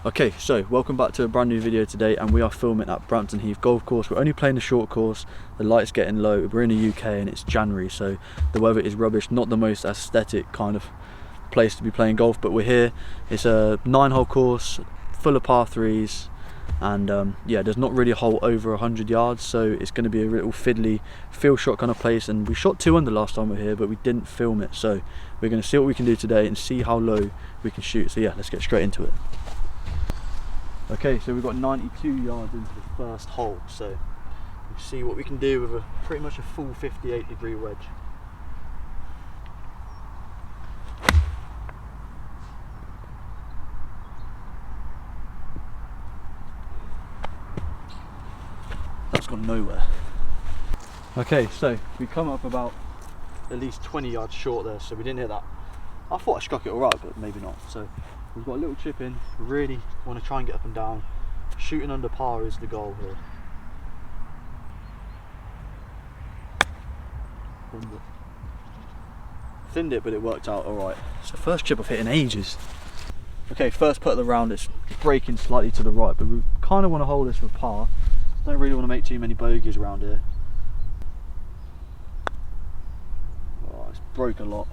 Okay, so welcome back to a brand new video today, and we are filming at Brampton Heath Golf Course. We're only playing the short course, the light's getting low, we're in the UK and it's January, so the weather is rubbish, not the most aesthetic kind of place to be playing golf, but we're here. It's a 9-hole course, full of par 3s, and yeah, there's not really a hole over 100 yards, so it's going to be a little fiddly field shot kind of place, and we shot 2 under last time we were here, but we didn't film it, so we're going to see what we can do today and see how low we can shoot. So yeah, let's get straight into it. Okay, so we've got 92 yards into the first hole, so we'll see what we can do with a pretty much a full 58-degree wedge. That's gone nowhere. Okay, so we come up about at least 20 yards short there, so we didn't hit that. I thought I struck it alright, but maybe not. So we've got a little chip in, really want to try and get up and down. Shooting under par is the goal here. Thinned it, but it worked out alright. It's the first chip I've hit in ages. Okay, first putt of the round, it's breaking slightly to the right, but we kind of want to hold this for par. Don't really want to make too many bogeys around here. Oh, it's broke a lot.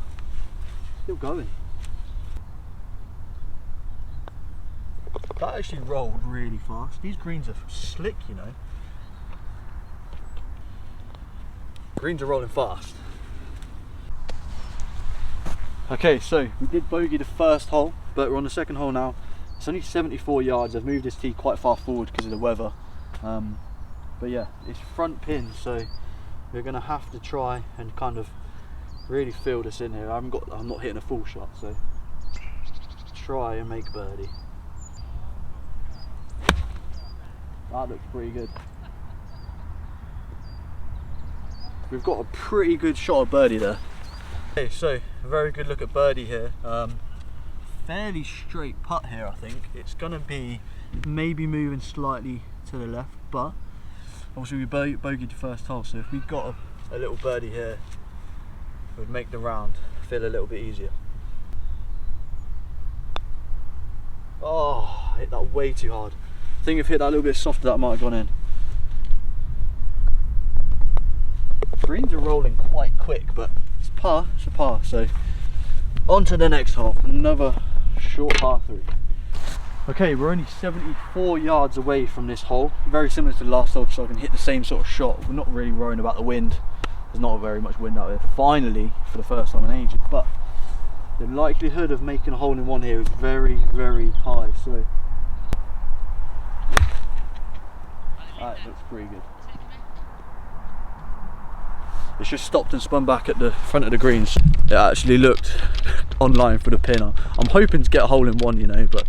Still going. That actually rolled really fast. These greens are slick, you know. Greens are rolling fast. Okay, so we did bogey the first hole, but we're on the second hole now. It's only 74 yards. I've moved this tee quite far forward because of the weather. But yeah, it's front pin, so we're gonna have to try and kind of really fill this in here. I'm not hitting a full shot, so try and make birdie. That looks pretty good. We've got a pretty good shot of birdie there. Okay, so a very good look at birdie here. Fairly straight putt here, I think. It's gonna be maybe moving slightly to the left, but obviously we bogeyed the first hole, so if we got a little birdie here, it would make the round feel a little bit easier. Oh, I hit that way too hard. I think if hit that a little bit softer, that might have gone in. Greens are rolling quite quick, but it's par, it's a par. So on to the next hole, another short par 3. Okay, we're only 74 yards away from this hole, very similar to the last hole, so I can hit the same sort of shot. We're not really worrying about the wind. There's not very much wind out there, finally, for the first time in ages, but the likelihood of making a hole in one here is very, very high. So that looks pretty good. It's just stopped and spun back at the front of the greens. It actually looked online for the pin. I'm hoping to get a hole in one, you know, but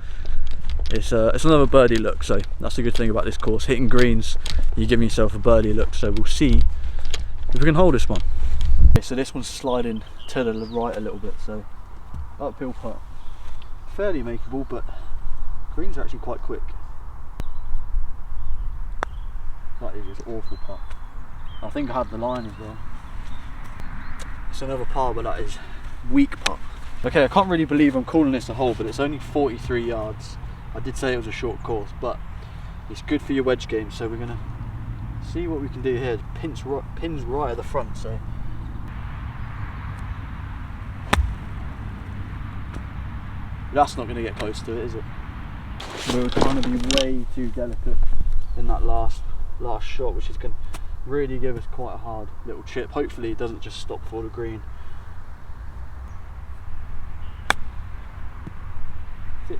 it's another birdie look, so that's the good thing about this course. Hitting greens, you give yourself a birdie look, so we'll see if we can hold this one. Okay, so this one's sliding to the right a little bit, so uphill putt. Fairly makeable, but greens are actually quite quick. That is just awful putt. I think I had the line as well. It's another par, but that is weak putt. Okay, I can't really believe I'm calling this a hole, but it's only 43 yards. I did say it was a short course, but it's good for your wedge game, so we're gonna see what we can do here. Pins right at the front, so that's not gonna get close to it, is it? We're trying to be way too delicate in that last shot, which is going to really give us quite a hard little chip. Hopefully it doesn't just stop for the green. Sit.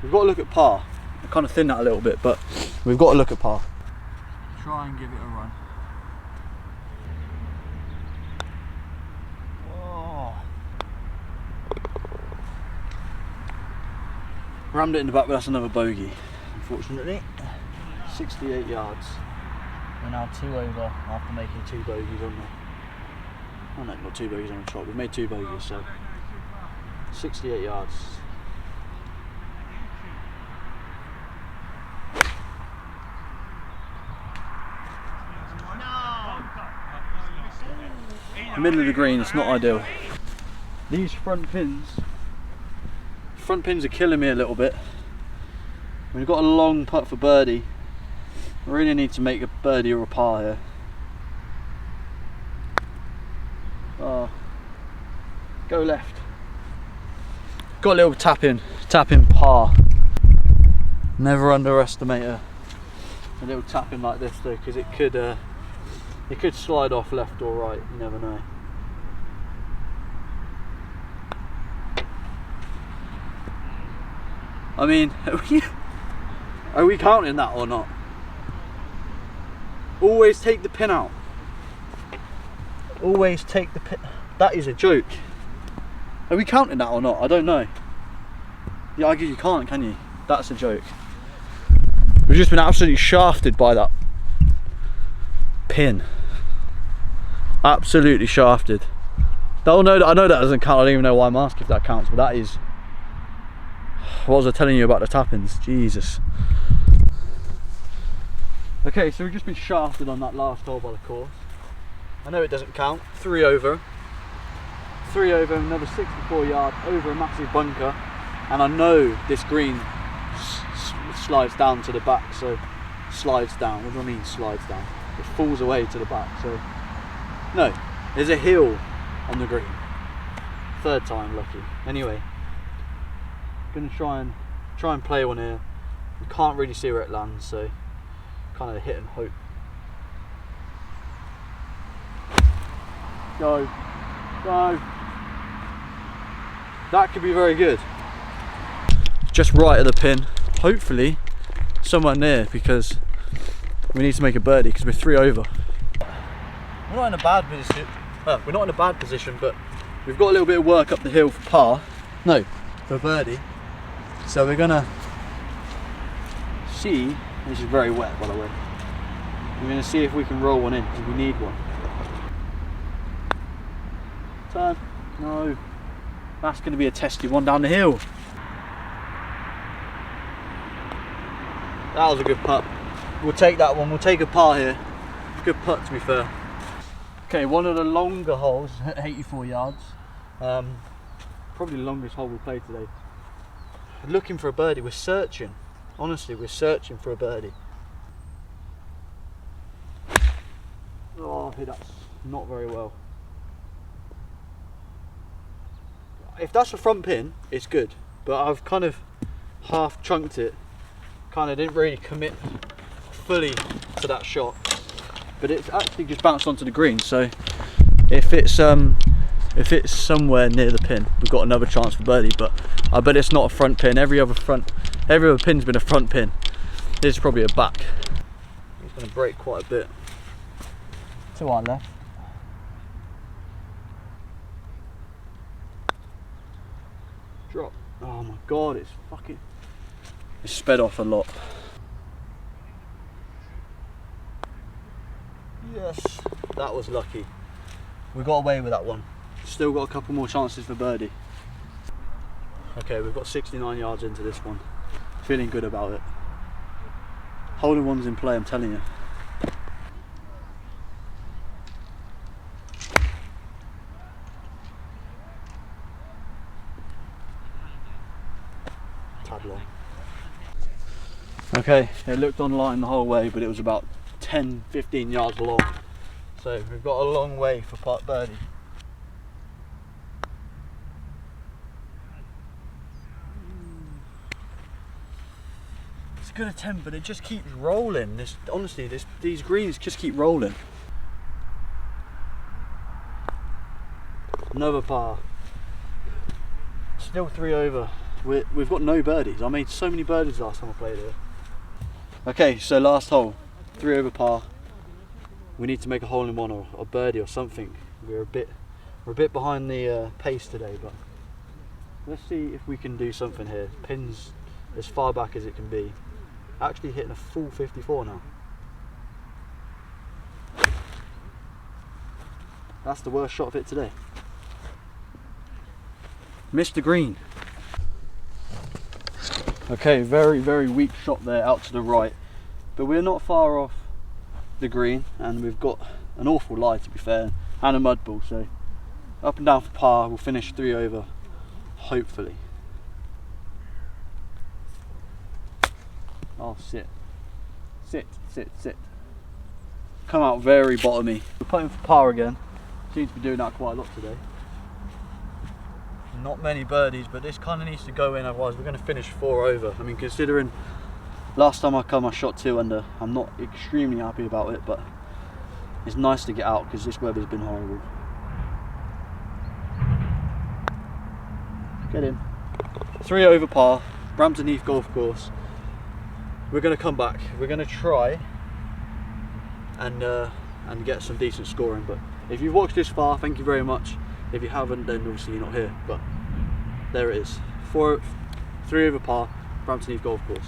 We've got to look at par. I kind of thin that a little bit, but we've got to look at par. Try and give it a run. Oh. Rammed it in the back, but that's another bogey, unfortunately. 68 yards. We're now 2 over after making 2 bogeys on the... Oh no, not 2 bogeys on the trot. We've made 2 bogeys, so 68 yards. The middle of the green, it's not ideal. These front pins front pins are killing me a little bit. We've got a long putt for birdie. I really need to make a birdie or a par here. Oh, go left. Got a little tap in par. Never underestimate a little tap in like this though, because it could slide off left or right. You never know. I mean, are we counting that or not? Always take the pin out. Always take the pin. That is a joke. Are we counting that or not? I don't know. Yeah, I guess you can't, can you? That's a joke. We've just been absolutely shafted by that pin. Absolutely shafted. Oh no, I know that doesn't count. I don't even know why I'm asking if that counts, but that is. What was I telling you about the tap-ins? Jesus. Okay, so we've just been shafted on that last hole by the course. I know it doesn't count. 3 over. 3 over, another 64 yard over a massive bunker. And I know this green slides down to the back, so slides down. What do I mean slides down? It falls away to the back, so no, there's a hill on the green. 3rd time lucky. Anyway, gonna try and play one here. We can't really see where it lands, so kind of hit and hope. Go, go. That could be very good. Just right at the pin. Hopefully somewhere near, because we need to make a birdie because we're 3 over. We're not in a bad position. We're not in a bad position, but we've got a little bit of work up the hill for par. No, for birdie. So we're gonna see. This is very wet, by the way. We're gonna see if we can roll one in because we need one. Turn. No. That's gonna be a testy one down the hill. That was a good putt. We'll take that one. We'll take a par here. Good putt, to be fair. Okay, one of the longer holes, 84 yards. Probably the longest hole we'll play today. Looking for a birdie. We're searching. Honestly, we're searching for a birdie. Oh, I hit that not very well. If that's a front pin, it's good. But I've kind of half chunked it. Kind of didn't really commit fully to that shot. But it's actually just bounced onto the green. So if it's somewhere near the pin, we've got another chance for birdie. But I bet it's not a front pin. Every other pin's been a front pin. This is probably a back. It's going to break quite a bit. To our left. Drop. Oh my god, it's sped off a lot. Yes, that was lucky. We got away with that one. Still got a couple more chances for birdie. Okay, we've got 69 yards into this one. Feeling good about it. Holding one's in play, I'm telling you. Tad long. Okay, it looked online the whole way, but it was about 10-15 yards long. So we've got a long way for putt birdie. It's a good attempt, but it just keeps rolling. Honestly, these greens just keep rolling. Another par. Still 3 over. We've got no birdies. I made so many birdies last time I played here. Okay, so last hole, 3 over par. We need to make a hole in one or a birdie or something. We're a bit behind the pace today, but let's see if we can do something here. Pins as far back as it can be. Actually hitting a full 54 now. That's the worst shot of it today. Missed the green. Okay, very, very weak shot there out to the right, but we're not far off the green, and we've got an awful lie, to be fair, and a mud ball, so up and down for par. We'll finish 3 over, hopefully. Oh, sit. Sit, sit, sit. Come out very bottomy. We're putting for par again. Seems to be doing that quite a lot today. Not many birdies, but this kind of needs to go in, otherwise we're going to finish 4 over. I mean, considering last time I come I shot 2 under, I'm not extremely happy about it, but it's nice to get out because this weather's been horrible. Get in. 3 over par, Brampton Heath golf course. We're going to come back. We're going to try and get some decent scoring. But if you've watched this far, thank you very much. If you haven't, then obviously you're not here. But there it is. 3 over par, Brampton Heath golf course.